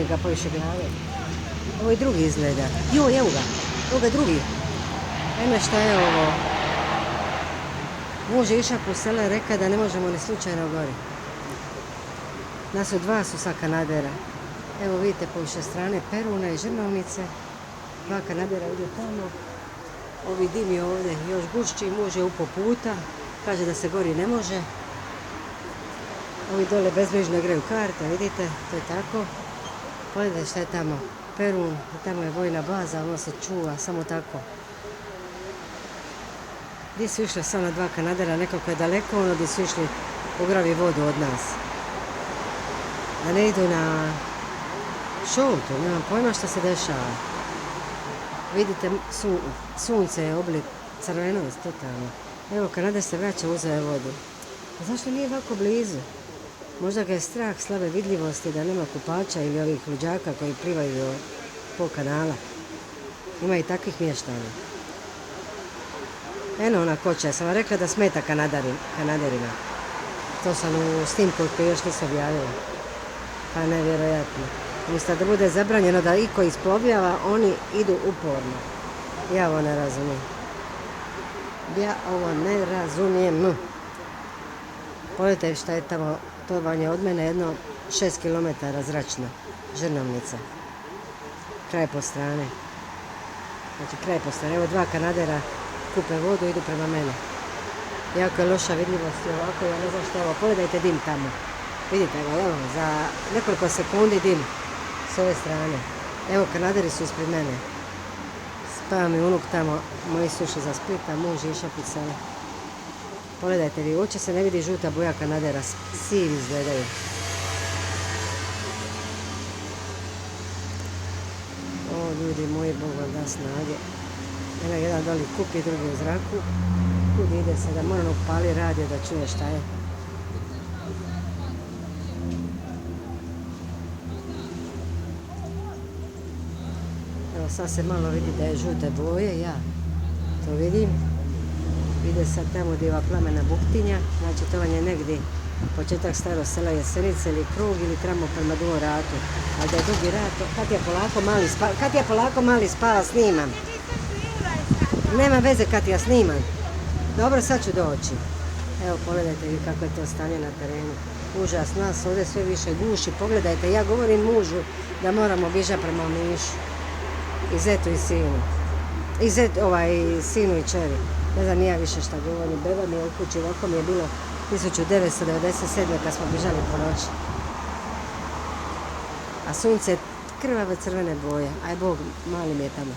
ga poviše glave. Ovo je drugi izgleda. Joj, evo ga. Evo ga drugi. Ajme, šta je ovo? Muž je išao po selo i rekao da ne možemo ni slučajno gori. Nas su dva su sa Kanadera. Evo vidite po više strane Peruna i Žrnovnice. Dva Kanadera ide tamo. Ovi dim je ovdje još gušći, muž je upo puta. Kaže da se gori ne može. Ovi dole bezbrižno igraju karte, vidite, to je tako. Pogledajte šta je tamo. Perun, tamo je vojna baza, ono se čuva, samo tako. Gdje su išli samo dva Kanadera, nekako je daleko, ono gdje su išli u gravi vodu od nas. Da ne idu na šoltu, nemam pojma što se dešava. Vidite, sunce je oblik crveno, totalno. Evo, Kanada se vraća, uzeo je vodu. A zašto nije ovako blizu? Možda ga je strah slabe vidljivosti da nema kupača ili ovih luđaka koji plivaju po kanala. Ima i takvih mještana. Eno ona koča, sam vam rekla da smeta Kanaderima. To sam u snimku koji još nisu objavila. Pa nevjerojatno. Umjesto da bude zabranjeno da iko isplovljava, oni idu uporno. Ja ovo ne razumijem. Ja ovo ne razumijem. Pogledajte šta je tamo, to vam je od mene jedno 6 km zračna Žrnovnica. Kraj po strane. Znači kraj po strane. Evo dva Kanadera kupe vodu i idu prema mene. Jako je loša vidljivost i ovako, ja ne znam što je ovo. Pogledajte dim tamo. Vidite ga, evo, za nekoliko sekundi dim s ove strane. Evo, Kanaderi su ispred mene. Spava mi unuk tamo, moji su išli za Splita, muž je išao put sela. Pogledajte vi, uopće se ne vidi žuta boja Kanadera, sivi izgledaju. O, ljudi moji, Bog vam da snage. Evo, jedan doli kupi, drugi u zraku. Kud ide se, da moram upali radio da čuje šta je. Evo sad se malo vidi da je žute boje, ja to vidim. Vide sad tamo gdje je ova plamena buktinja, znači to vam je negdje početak Staro sela Jesenice ili krug ili trebamo prema Dugom ratu. Ali da je dugi rat, kad ja polako mali spava, snimam. Nema veze kad ja snimam. Dobro, sad ću doći. Evo pogledajte vi kako je to stanje na terenu. Užas, nas ovdje sve više guši. Pogledajte, ja govorim mužu da moramo bježati prema Omišu. I zetu i sinu. I sinu i čeri. Ne znam nija više šta govorim. Beba mi je u kući, ovako mi je bilo 1997. kad smo bježali po noći. A sunce je krvave crvene boje. Aj Bog, mali mi je tamo.